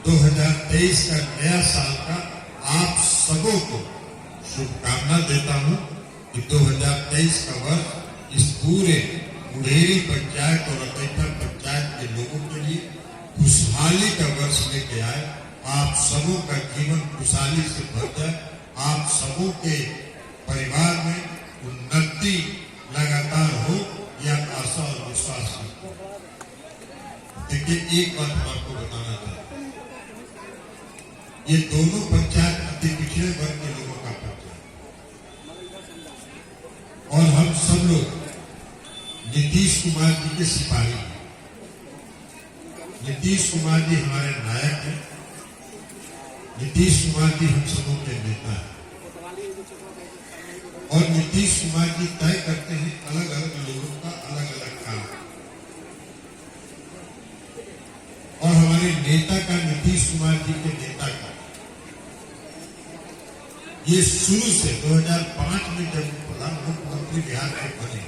2023 का नया साल का आप सबों को शुभकामना देता हूं कि 2023 का वर्ष इस पूरे मुंडेरी पंचायत और अतैथा पंचायत के लोगों के लिए खुशहाली का वर्ष लेके आए। आप सबों का जीवन खुशहाली से भर जाए, आप सबों के परिवार में उन्नति लगातार हो, यह आशा और विश्वास है। देखिए, एक बात हम आपको बताना चाहते हैं, ये दोनों पंचायत अति पिछड़े वर्ग के लोगों का पंचायत, और हम सब लोग नीतीश कुमार जी के सिपाही हैं। नीतीश कुमार जी हमारे नायक हैं, नीतीश कुमार जी हम सबों के नेता हैं, और नीतीश कुमार जी तय करते हैं अलग अलग लोगों का अलग अलग काम, और हमारे नेता का, नीतीश कुमार जी के नेता का, ये शुरू से 2005 में जब प्रधान मुख्यमंत्री बिहार के बने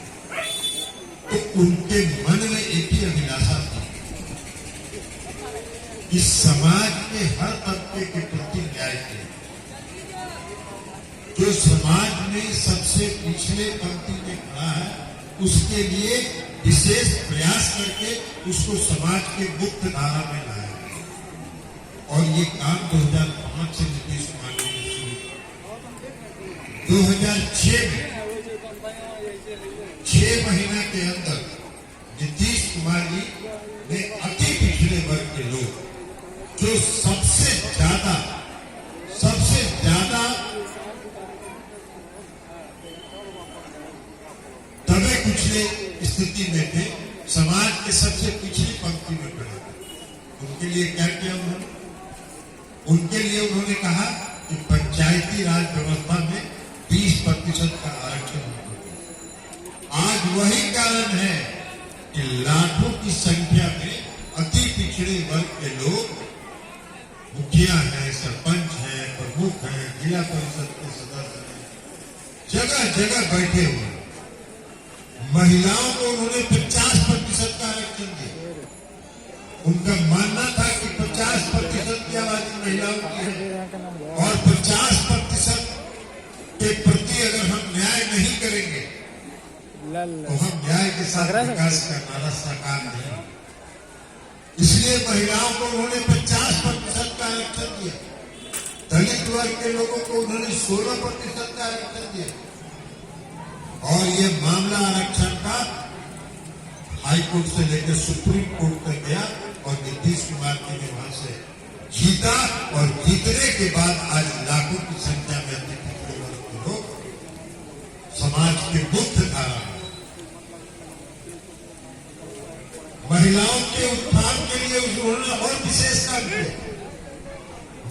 तो उनके मन में एक ही अभिलाषा थी कि समाज के हर तबके के प्रति न्याय किया, जो समाज में सबसे पिछले पंक्ति में खड़ा है उसके लिए विशेष प्रयास करके उसको समाज के मुख्य धारा में लाया, और ये काम 2005 से नीतीश कुमार जी ने शुरू किया। 2006 में 6 महीना के अंदर नीतीश कुमार जी ने अति पिछड़े वर्ग के लोग, जो सबसे ज्यादा दबे कुचले स्थिति में थे, समाज के सबसे पिछली पंक्ति में खड़े थे, उनके लिए क्या किया उन्होंने? उनके लिए उन्होंने कहा कि पंचायती राज व्यवस्था में 20% का आरक्षण होगा। आज वही कारण है कि लाखों की संख्या में अति पिछड़े वर्ग के लोग मुखिया हैं, सरपंच हैं, प्रमुख हैं, जिला परिषद के सदस्य हैं, जगह जगह बैठे हुए। महिलाओं को उन्होंने 50% का आरक्षण दिया। उनका मानना था कि 50% की आबादी महिलाओं की है, और 50% के प्रति अगर हम न्याय नहीं करेंगे तो हम न्याय के साथ विकास का नारा साकार नहीं। इसलिए महिलाओं को उन्होंने 50% का आरक्षण दिया, दलित वर्ग के लोगों को उन्होंने 16% का आरक्षण दिया, और ये मामला आरक्षण का हाईकोर्ट से लेकर सुप्रीम कोर्ट तक गया, और नीतीश कुमार जी ने वहां से जीता, और जीतने के बाद आज लाखों की संख्या में अति पिछड़े वर्ग के लोग समाज के मुख्य धारा में। महिलाओं के उत्थान के लिए उन्होंने और विशेष काम किया।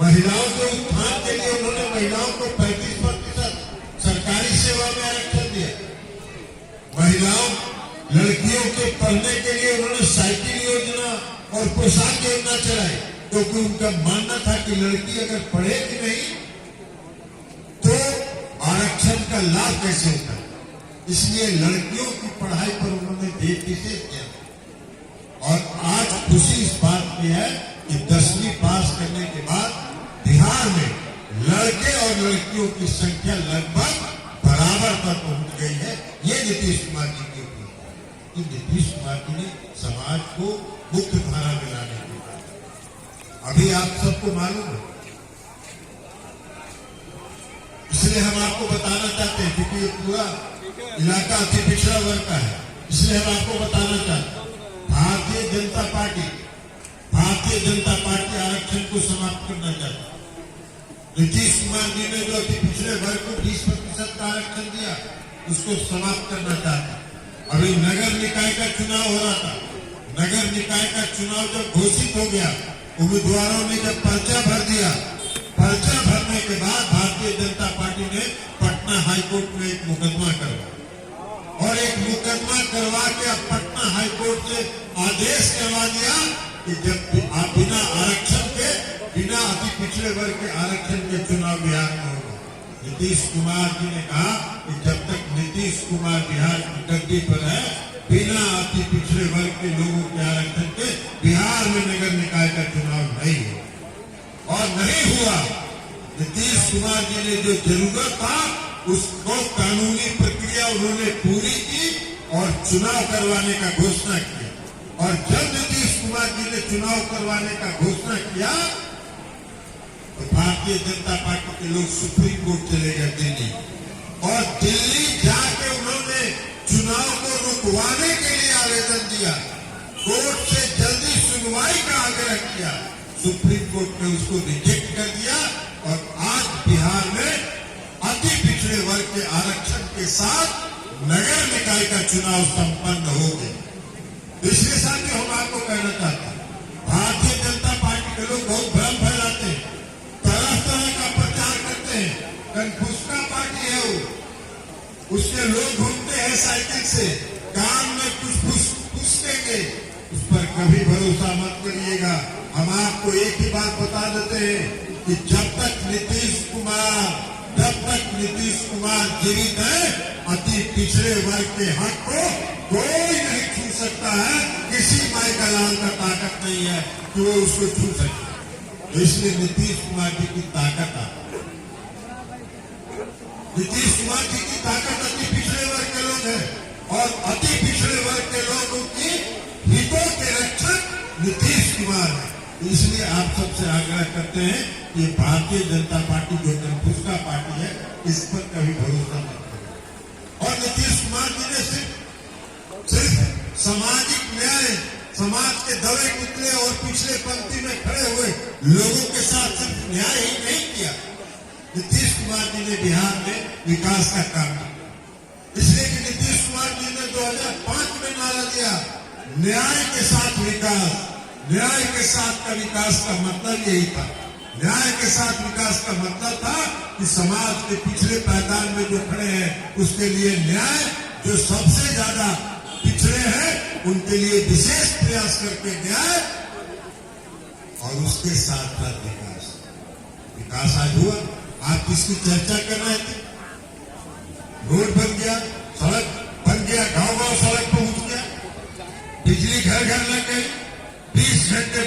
महिलाओं के उत्थान के लिए उन्होंने महिलाओं को 35% सरकारी सेवा में आरक्षण दिया। महिलाओं, लड़कियों के पढ़ने के लिए उन्होंने साइकिल योजना और पोशाक योजना चलाई, क्योंकि उनका मानना था कि लड़की अगर पढ़ेगी नहीं तो आरक्षण का लाभ कैसे होता है। इसलिए लड़कियों की पढ़ाई पर उन्होंने विशेष किया, और आज खुशी इस बात की है कि 10वीं पास करने के बाद बिहार में लड़के और लड़कियों की संख्या लगभग बराबर पर पहुंच गई है। ये नीतीश कुमार जी की उपलब्धि है। नीतीश कुमार जी ने समाज को मुख्य धारा में लाने की बात, अभी आप सबको मालूम है, इसलिए हम आपको बताना चाहते हैं, क्योंकि ये पूरा इलाका अति पिछड़ा वर्ग का है, इसलिए हम आपको बताना चाहते हैं, भारतीय जनता पार्टी आरक्षण को समाप्त करना चाहती है। नीतीश कुमार जी ने जो अति पिछड़े वर्ग को 20% का आरक्षण दिया, उसको समाप्त करना चाहते हैं। अभी नगर निकाय का चुनाव हो रहा था, नगर निकाय का चुनाव जब घोषित हो गया, उम्मीदवारों ने जब पर्चा भर दिया, पर्चा भरने के बाद भारतीय जनता पार्टी ने पटना हाईकोर्ट में एक मुकदमा करवाया, और एक मुकदमा करवा के अब पटना हाईकोर्ट से आदेश करवा दिया कि जब आप बिना आरक्षण के, बिना अति पिछड़े वर्ग के आरक्षण के चुनाव बिहार में होगा। नीतीश कुमार जी ने कहा कि जब तक नीतीश कुमार बिहार की गद्दी पर है, बिना अति पिछड़े वर्ग के लोगों के आरक्षण के बिहार में नगर निकाय का चुनाव नहीं हो। हुआ। नीतीश कुमार जी ने जो जरूरत था उसको कानूनी प्रक्रिया उन्होंने पूरी की और चुनाव करवाने का घोषणा किया। और जब नीतीश कुमार जी ने चुनाव करवाने का घोषणा किया तो भारतीय जनता पार्टी के लोग सुप्रीम कोर्ट चले गए दिल्ली, और दिल्ली जाके उन्होंने चुनाव को रुकवाने के लिए आवेदन दिया, कोर्ट से जल्दी सुनवाई का आग्रह किया। सुप्रीम कोर्ट ने उसको रिजेक्ट कर दिया और आज बिहार में अति पिछड़े वर्ग के आरक्षण के साथ नगर निकाय का चुनाव संपन्न हो गया। पिछले साल भी हम आपको कहना चाहते हैं, भारतीय जनता पार्टी के लोग बहुत भ्रम फैलाते हैं, तरह तरह का प्रचार करते हैं, कन्फ्यूजन पार्टी है वो, उसके लोग घूमते हैं साइकिल से, कान में कुछ पूछेंगे, उस पर कभी भरोसा मत करिएगा। हम आपको एक ही बात बता देते हैं कि जब तक नीतीश कुमार जीवित है, अति पिछड़े वर्ग के हक को कोई नहीं छू सकता है। किसी माई का लाल का ताकत नहीं है कि वो उसको छू सके। इसलिए नीतीश कुमार जी की ताकत नीतीश कुमार जी की ताकत अति पिछड़े वर्ग के लोग हैं, और अति पिछड़े वर्ग के लोगों की हितों के रक्षक नीतीश कुमार है। इसलिए आप सबसे आग्रह करते हैं कि भारतीय जनता पार्टी जो कन्फ्यूजन पार्टी है, इस पर कभी भरोसा मत करें। और नीतीश कुमार जी ने सिर्फ सामाजिक न्याय, समाज के दबे कुचले और पिछले पंक्ति में खड़े हुए लोगों के साथ सिर्फ न्याय ही नहीं किया, नीतीश कुमार जी ने बिहार में विकास का काम किया। इसलिए कि नीतीश कुमार जी ने 2005 में नारा दिया, न्याय के साथ विकास। न्याय के साथ का विकास का मतलब यही था। न्याय के साथ विकास का मतलब था कि समाज के पिछले पायदान में जो खड़े हैं उसके लिए न्याय, जो सबसे ज्यादा पिछड़े हैं उनके लिए विशेष प्रयास करके न्याय, और उसके साथ साथ विकास। विकास आज हुआ, आप किसकी चर्चा कर रहे थे? रोड बन गया, सड़क बन गया, गांव गांव सड़क पहुंच गया, बिजली घर घर लग गई, 20 घंटे